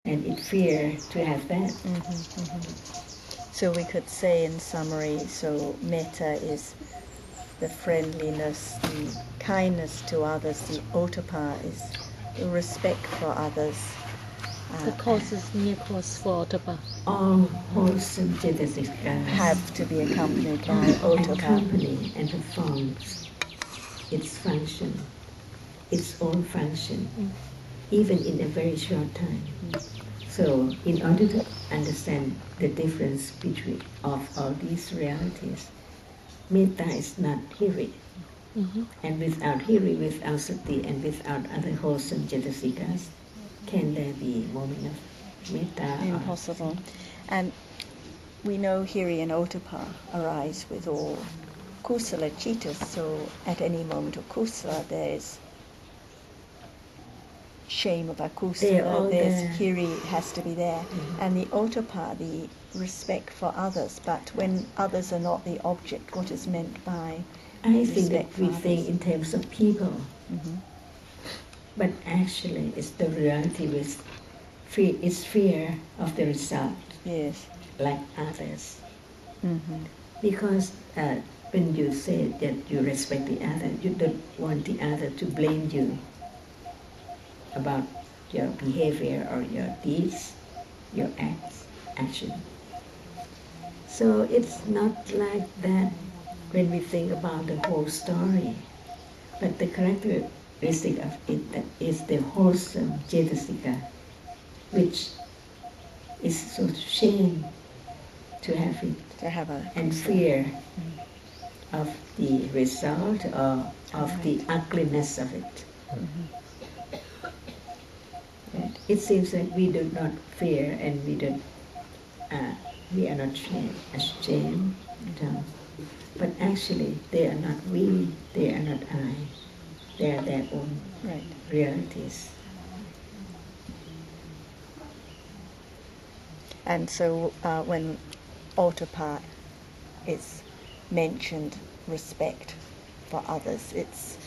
and it fear to have that. So we could say in summary, so metta is the friendliness, the kindness to others. The ottappa is the respect for others. The cause is near cause for ottappa. All wholesome cetasics Have to be accompanied by ottappa. accompany and performs its function, its own function, even in a very short time. So, in order to understand the difference between of all these realities, metta is not hiri. And without hiri, without sati, and without other wholesome cetasikas, can there be moment of metta? Impossible. And we know hiri and ottappa arise with all kusala citas, so at any moment of kusala there is shame of akusala, there's hiri has to be there. And the ottappa, the respect for others, but when others are not the object, what is meant by I think that we think in terms of people, but actually it's the reality with it's fear of the result, Yes. like others. Because when you say that you respect the other, you don't want the other to blame you about your behavior or your deeds, your action. So it's not like that when we think about the whole story, but the characteristic of it that is the wholesome cetasika, which is so shame to have it, and fear of the result or of the ugliness of it. It seems like we do not fear and we are not ashamed. But actually, they are not we, they are not I. They are their own realities. And so when ottappa is mentioned, respect for others, it's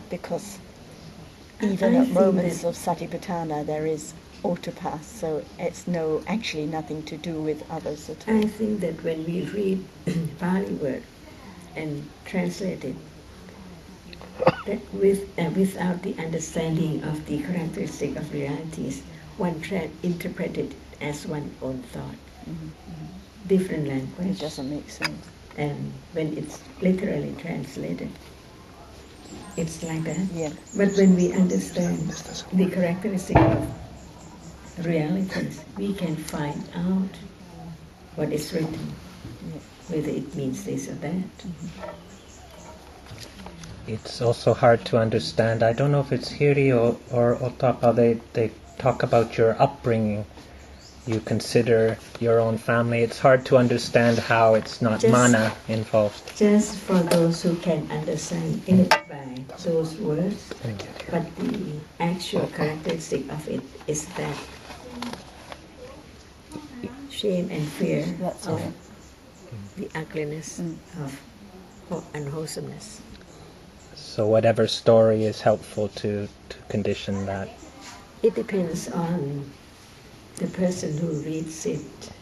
because even at moments of satipatthana there is ottappa, so it's actually nothing to do with others at all. I think that when we read Pali word and translate it, that without the understanding of the characteristic of realities, one interprets it as one's own thought. Different language. It doesn't make sense. And when it's literally translated, it's like that. Yeah. But when we understand the characteristic of realities, we can find out what is written, whether it means this or that. It's also hard to understand. I don't know if it's hiri or ottappa. They talk about your upbringing. You consider your own family. It's hard to understand how it's not mana involved. Just for those who can understand it by those words, but the actual characteristic of it is that shame and fear of the ugliness of unwholesomeness. So whatever story is helpful to condition that. It depends on the person who reads it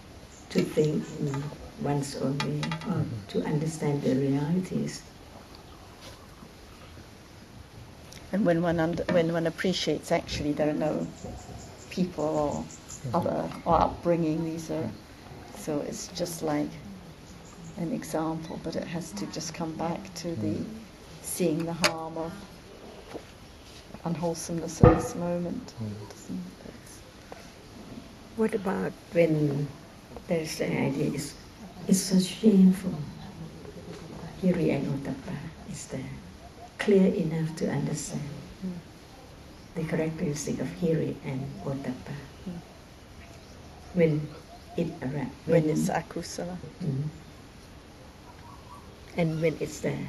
to think in one's own way or to understand the realities. And when one appreciates, actually there are no people or other or upbringing. These are, so it's just like an example, but it has to just come back to the seeing the harm of unwholesomeness at this moment. What about when there's the idea it's so shameful? Hiri and ottappa is there, clear enough to understand the characteristic of hiri and ottappa. When it arrives, when it's akusala. And when it's there.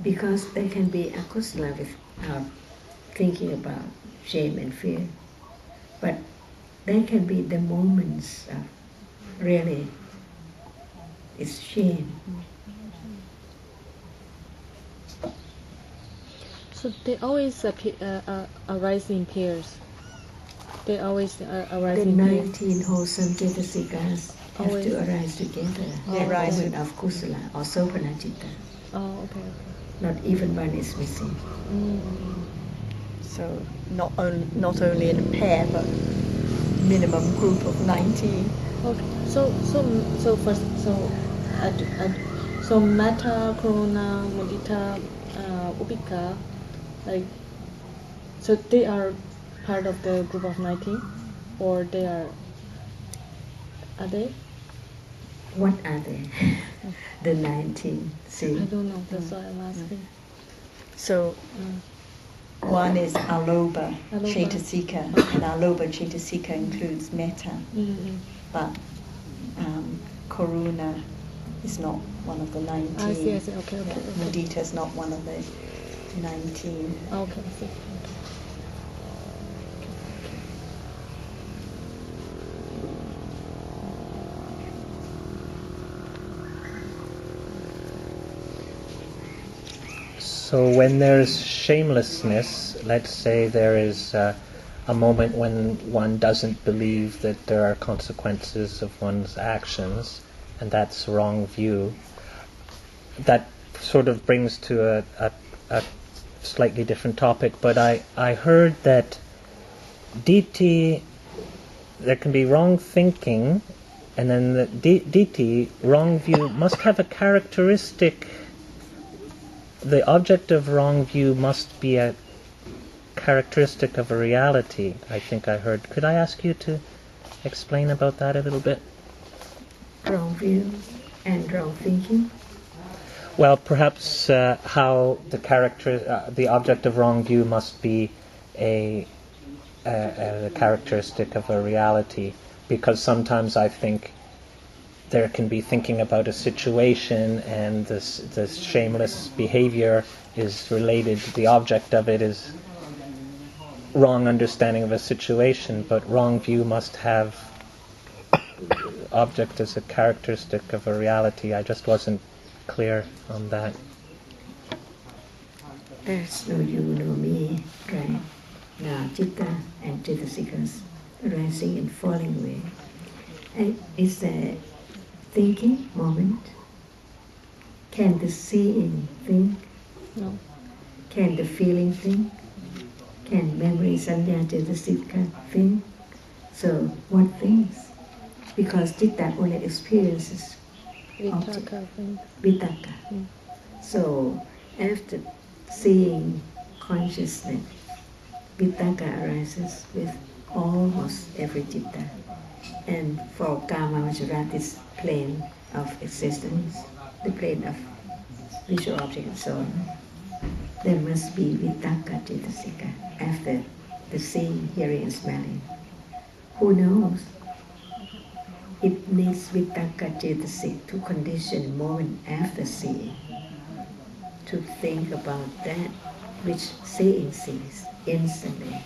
Because there can be akusala without thinking about shame and fear. But there can be the moments of really it's shame. So they always arise in pairs. They always arrive The in here. 19 wholesome Cetasikas have Always. to arise together. Oh, That right. moment of Kusala or Sopanachitta. Oh, okay. Not even one is missing. So not only in a pair, but minimum group of 19. Okay. So first, so Metta, Karuna, Mudita, Upika, like, so they are part of the group of 19, or are they? What are they? The 19. See? I don't know. That's why I'm asking. So one is Aloba Aloba. Cetasika, and Aloba Cetasika includes metta, but Karuna is not one of the 19. I see. Okay. Mudita is not one of the 19. Okay, I see. Okay. So when there's shamelessness, let's say there is a moment when one doesn't believe that there are consequences of one's actions, and that's wrong view, that sort of brings to a slightly different topic, but I heard that ditthi, there can be wrong thinking, and then the ditthi, wrong view, must have a characteristic. The object of wrong view must be a characteristic of a reality, I think I heard. Could I ask you to explain about that a little bit? Wrong view and wrong thinking. Well, perhaps how the object of wrong view must be a characteristic of a reality, because sometimes I think there can be thinking about a situation, and this shameless behavior is related. The object of it is wrong understanding of a situation, but wrong view must have object as a characteristic of a reality. I just wasn't clear on that. There's no you, no me, right? Now, Chitta and Cetasikas arising in falling way. And is there thinking moment? Can the seeing think? No. Can the feeling think? Can memory, sanya, cetasika think? So what thinks? Because Chitta only experiences Vitaka thing. Vitaka. So after seeing consciousness, Vitaka arises with almost every Chitta. And for Kama Vajarat, this plane of existence, the plane of visual object and so on, there must be Vitaka Cetasika after the seeing, hearing and smelling. Who knows? It needs Vitaka Cetasik to condition moment after seeing, to think about that which seeing sees instantly.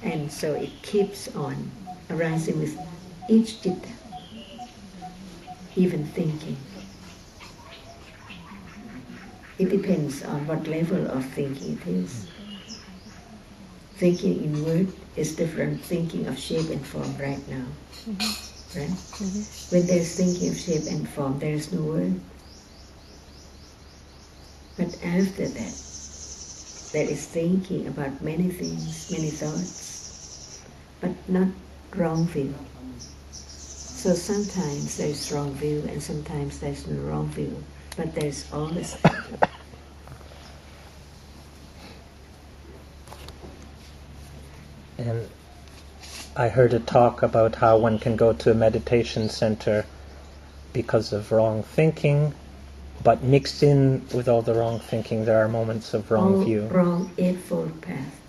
And so it keeps on arising with each Chitta, even thinking. It depends on what level of thinking it is. Thinking in word is different thinking of shape and form right now. Right? When there's thinking of shape and form, there is no word. But after that, there is thinking about many things, many thoughts, but not wrong view. So sometimes there is wrong view and sometimes there is no wrong view, but there is always thinking. And I heard a talk about how one can go to a meditation center because of wrong thinking, but mixed in with all the wrong thinking, there are moments of wrong view. Wrong eightfold path.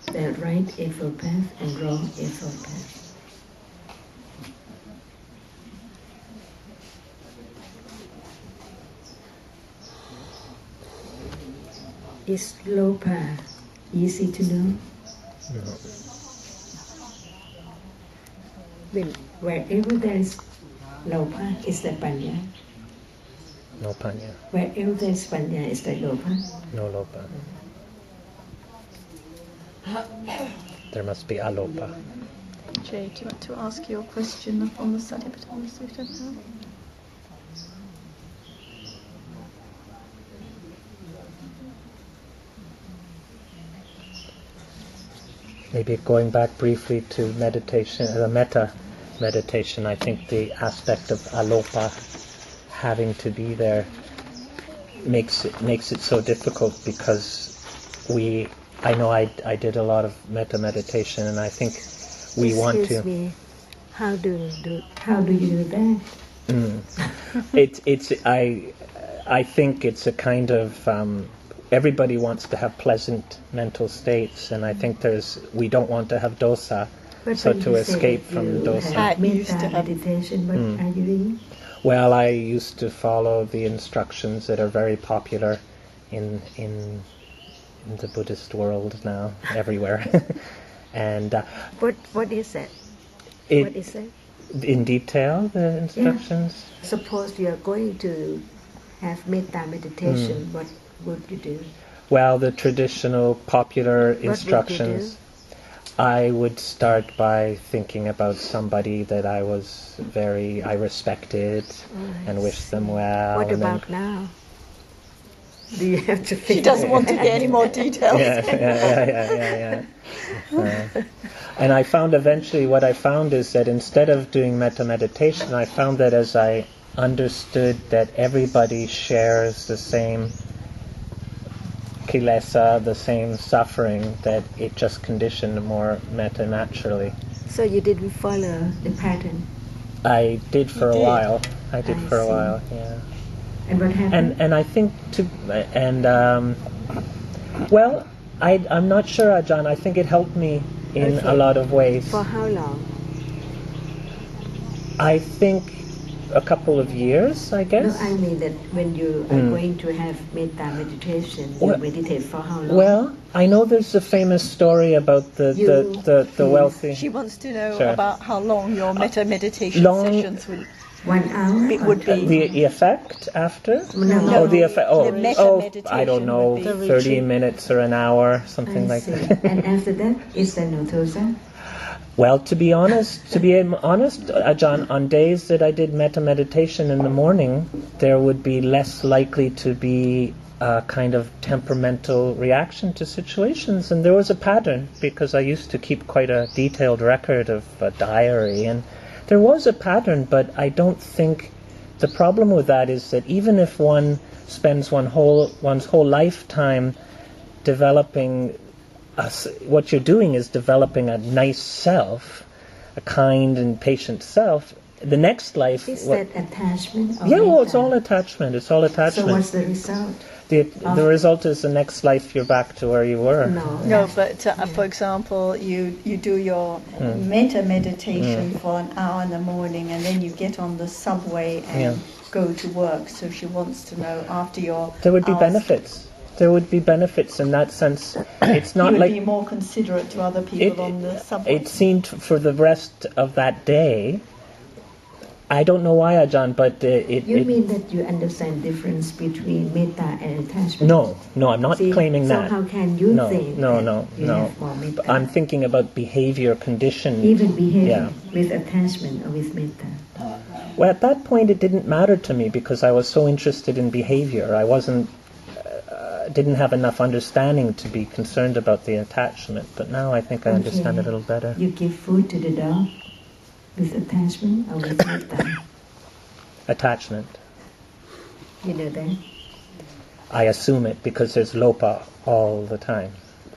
The right eightfold path and wrong eightfold path. Is Lopa easy to know? No. Wherever there is Lopa, is there Panya? No panya. Wherever there is Panya, is there Lopa? No lopa. There must be alopa. Jay, do you want to ask your question on the Abidhamma Sutta now? Maybe going back briefly to meditation, the metta meditation, I think the aspect of alopa having to be there makes it so difficult, because I know I did a lot of metta meditation, and I think we want to. Excuse me. How do you do that? I think it's a kind of everybody wants to have pleasant mental states, and I think we don't want to have dosa, But so when to you escape say from you dosa. have Used to metta have- meditation, what are you doing? Well, I used to follow the instructions that are very popular in the Buddhist world now, everywhere. And What is that? it, What is that? in detail, the instructions. Suppose you are going to have metta meditation, what would you do? Well, the traditional popular would you instructions. I would start by thinking about somebody that I respected and wish them well. What and then- about now? Do you have to She think? doesn't want to get any more details. Yeah. And I found eventually, what I found is that instead of doing metta meditation, I found that as I understood that everybody shares the same kilesa, the same suffering, that it just conditioned more metta naturally. So you didn't follow the pattern, I did for a did? while. I did I for a see. while, yeah. and what happened? And I think well, I'm not sure, Ajan. I think it helped me in Okay. a lot of ways. For how long? I think a couple of years, I No, guess. I mean that when you are going to have metta meditation, you Well- meditate for how long? Well, I know there's a famous story about the Please. wealthy. She wants to know Sure. about how long your metta meditation Long- sessions would 1 hour? It or would be- The effect after? No. Oh, the effect. Oh, The metta I meditation don't know, would be- 30 minutes or an hour, something I like see. that. And after that, is there no dosa? Well, to be honest, Ajan, on days that I did metta meditation in the morning, there would be less likely to be a kind of temperamental reaction to situations, and there was a pattern, because I used to keep quite a detailed record of a diary, and there was a pattern, but I don't think the problem with that is that even if one spends one's whole lifetime developing what you're doing is developing a nice self, a kind and patient self. The next life... Is that attachment? Or Yeah, well, metta? it's all attachment. It's all So attachment. what's the result? The result is the next life you're back to where you were. No, but for example, you do your metta meditation for an hour in the morning, and then you get on the subway and go to work. So she wants to know after your There would be hours- benefits. There would be benefits in that sense. It's You not would like... be more considerate to other people on the subway. It seemed for the rest of that day... I don't know why, Ajan, but You mean that you understand difference between metta and attachment? No, I'm not See, claiming so that. how can you No, think no, that no, you no. have more metta? I'm thinking about behavior conditioned. Even behavior Yeah. with attachment or with metta. Well, at that point, it didn't matter to me because I was so interested in behavior. I didn't have enough understanding to be concerned about the attachment. But now I think I understand it a little better. You give food to the dog with attachment or with metta? Attachment. You know that? I assume it because there's lopa all the time.